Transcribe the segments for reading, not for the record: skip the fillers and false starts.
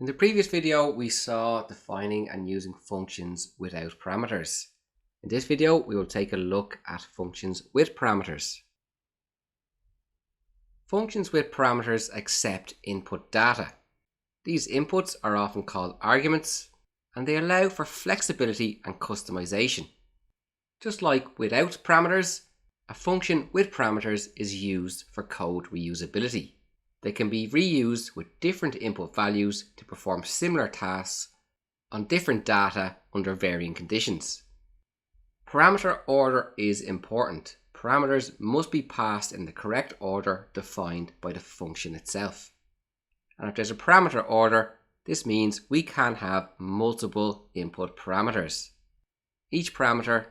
In the previous video, we saw defining and using functions without parameters. In this video, we will take a look at functions with parameters. Functions with parameters accept input data. These inputs are often called arguments, and they allow for flexibility and customization. Just like without parameters, a function with parameters is used for code reusability. They can be reused with different input values to perform similar tasks on different data under varying conditions. Parameter order is important. Parameters must be passed in the correct order defined by the function itself. And if there's a parameter order, this means we can have multiple input parameters. Each parameter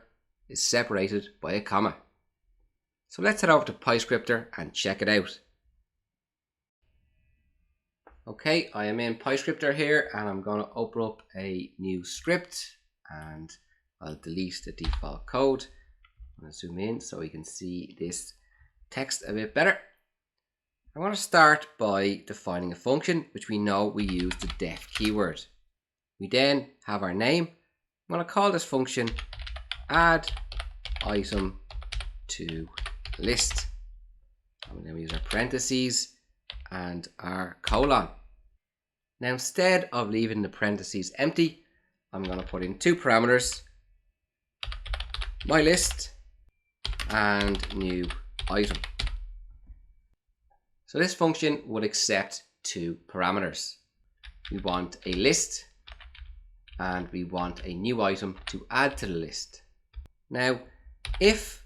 is separated by a comma. So let's head over to PyScripter and check it out. Okay, I am in PyScripter here and I'm going to open up a new script and I'll delete the default code. I'm going to zoom in so we can see this text a bit better. I want to start by defining a function which we know we use the def keyword. We then have our name. I'm going to call this function add item to list. And then we use our parentheses and our colon. Now instead of leaving the parentheses empty, I'm going to put in two parameters, my list and new item. So this function would accept two parameters. We want a list and we want a new item to add to the list. Now if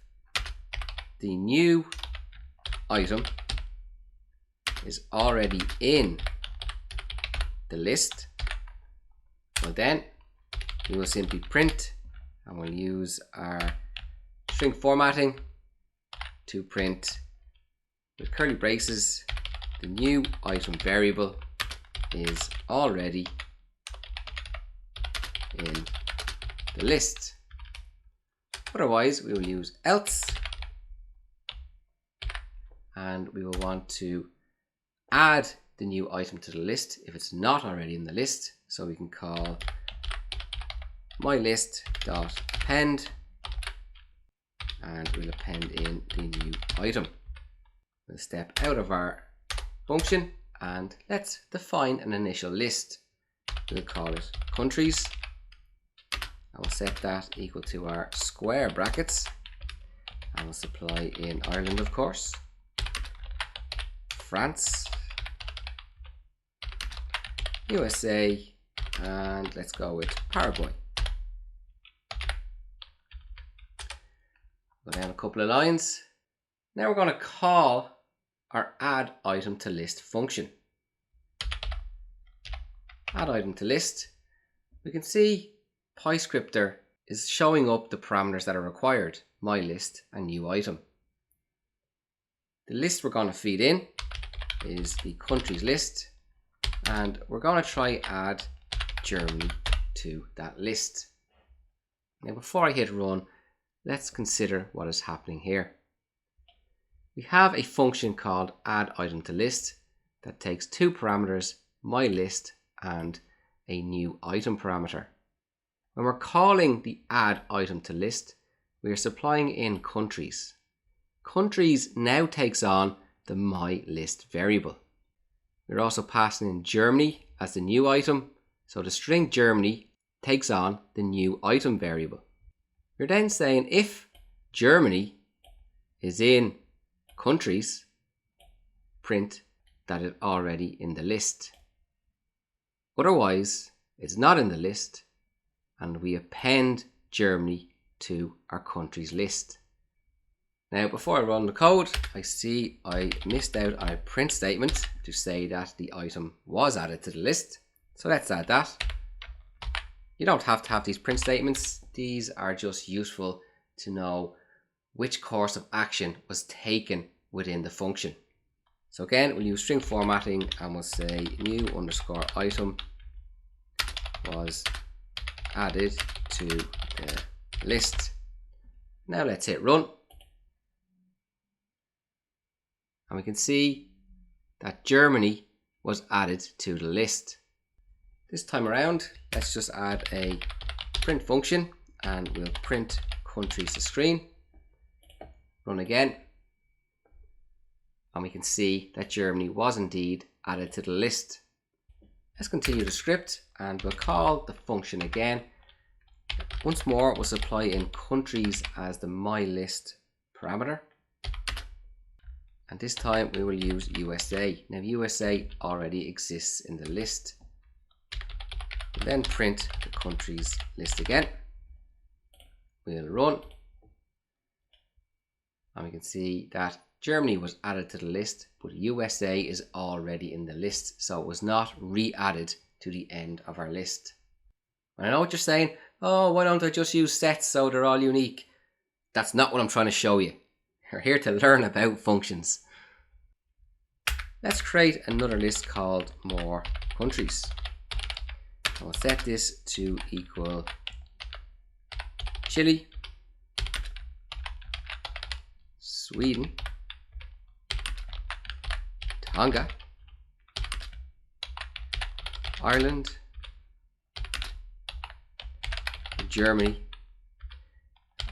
the new item is already in the list, well then we will simply print and we'll use our string formatting to print with curly braces the new item variable is already in the list. Otherwise we will use else and we will want to add the new item to the list if it's not already in the list. So we can call mylist.append and we'll append in the new item. We'll step out of our function and let's define an initial list. We'll call it countries. I will set that equal to our square brackets and we'll supply in Ireland, of course, France, USA, and let's go with Paraguay. Go down a couple of lines. Now we're going to call our add item to list function. Add item to list. We can see PyScripter is showing up the parameters that are required, my list and new item. The list we're going to feed in is the countries list and we're going to try add Germany to that list. Now before I hit run, let's consider what is happening here. We have a function called add item to list that takes two parameters, my list and a new item parameter. When we're calling the add item to list, we are supplying in countries. Countries now takes on the my list variable. We're also passing in Germany as the new item, so the string Germany takes on the new item variable. We're then saying if Germany is in countries, print that it's already in the list. Otherwise, it's not in the list and we append Germany to our countries list. Now before I run the code, I see I missed out on a print statement to say that the item was added to the list. So let's add that. You don't have to have these print statements. These are just useful to know which course of action was taken within the function. So again, we'll use string formatting and we'll say new underscore item was added to the list. Now let's hit run. And we can see that Germany was added to the list. This time around, let's just add a print function and we'll print countries to screen. Run again. And we can see that Germany was indeed added to the list. Let's continue the script and we'll call the function again. Once more, we'll supply in countries as the mylist parameter. And this time we will use USA. Now USA already exists in the list. We'll then print the countries list again. We'll run. And we can see that Germany was added to the list, but USA is already in the list, so it was not re-added to the end of our list. And I know what you're saying, oh, why don't I just use sets so they're all unique? That's not what I'm trying to show you. You're here to learn about functions. Let's create another list called more countries. I'll set this to equal Chile, Sweden, Tonga, Ireland, Germany,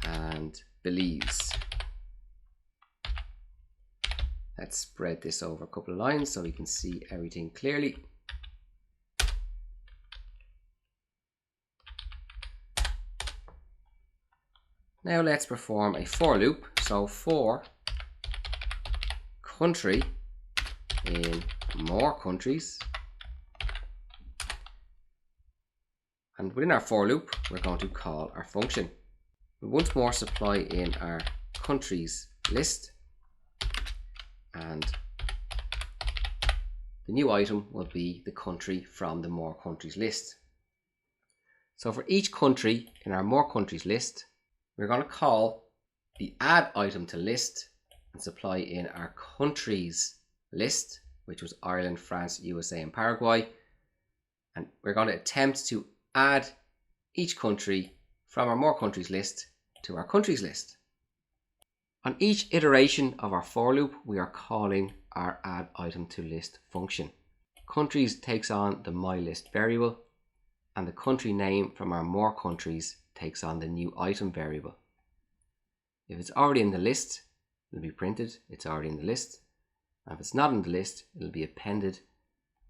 and Belize. Let's spread this over a couple of lines so we can see everything clearly. Now let's perform a for loop. So for country in more countries, and within our for loop we're going to call our function. We once more supply in our countries list, and the new item will be the country from the more countries list. So for each country in our more countries list, we're going to call the add item to list and supply in our countries list, which was Ireland, France, USA, and Paraguay. And we're going to attempt to add each country from our more countries list to our countries list. On each iteration of our for loop, we are calling our add item to list function. Countries takes on the mylist variable, and the country name from our more countries takes on the new item variable. If it's already in the list, it'll be printed, it's already in the list. And if it's not in the list, it'll be appended,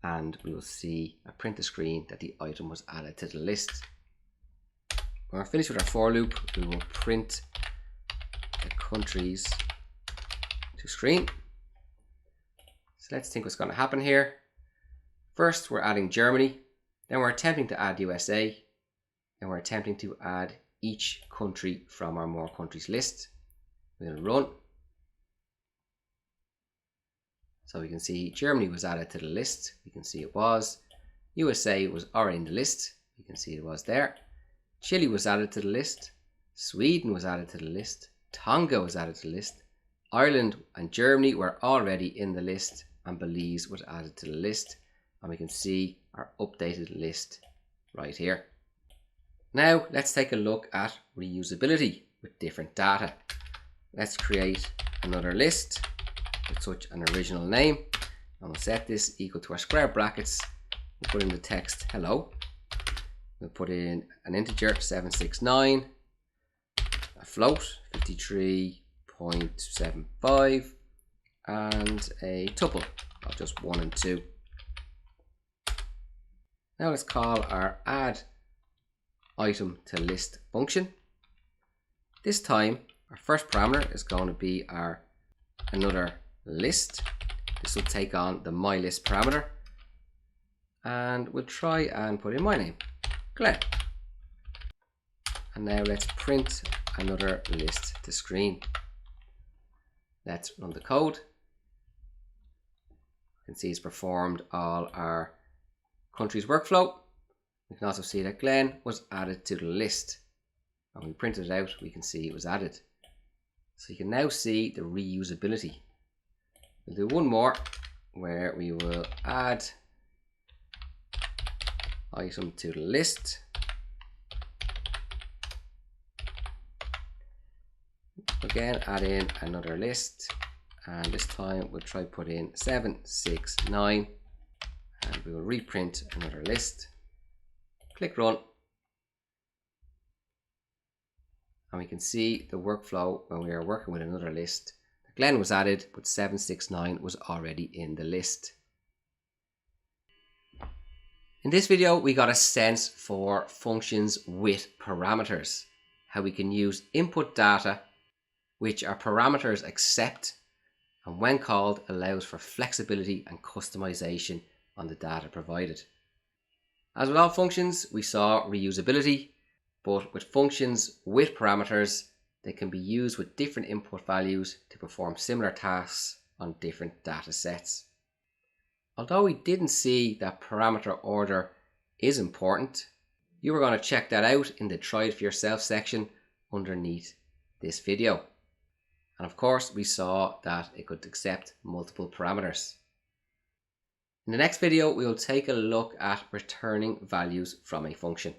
and we will see a print to screen that the item was added to the list. When we're finished with our for loop, we will print the countries to screen. So let's think what's going to happen here. First, we're adding Germany, then we're attempting to add USA, and we're attempting to add each country from our more countries list. We'll run. So we can see Germany was added to the list. We can see it was. USA was already in the list. You can see it was there. Chile was added to the list. Sweden was added to the list. Tonga was added to the list. Ireland and Germany were already in the list, and Belize was added to the list. And we can see our updated list right here. Now let's take a look at reusability with different data. Let's create another list with such an original name, and we'll set this equal to our square brackets. We'll put in the text hello. We'll put in an integer 769, a float 53.75, and a tuple of just 1 and 2. Now let's call our add item to list function. This time our first parameter is going to be our another list. This will take on the mylist parameter, and we'll try and put in my name, Glenn. And now let's print another list to screen. Let's run the code. You can see it's performed all our countries workflow. We can also see that Glenn was added to the list. When we printed it out, we can see it was added. So you can now see the reusability. We'll do one more where we will add item to the list. Again, add in another list, and this time we'll try put in 769, and we will reprint another list. Click run. And we can see the workflow when we are working with another list. Glenn was added, but 769 was already in the list. In this video, we got a sense for functions with parameters, how we can use input data, which our parameters accept, and when called allows for flexibility and customization on the data provided. As with all functions, we saw reusability, but with functions with parameters, they can be used with different input values to perform similar tasks on different data sets. Although we didn't see that parameter order is important, you are going to check that out in the Try It For Yourself section underneath this video. And of course, we saw that it could accept multiple parameters. In the next video, we will take a look at returning values from a function.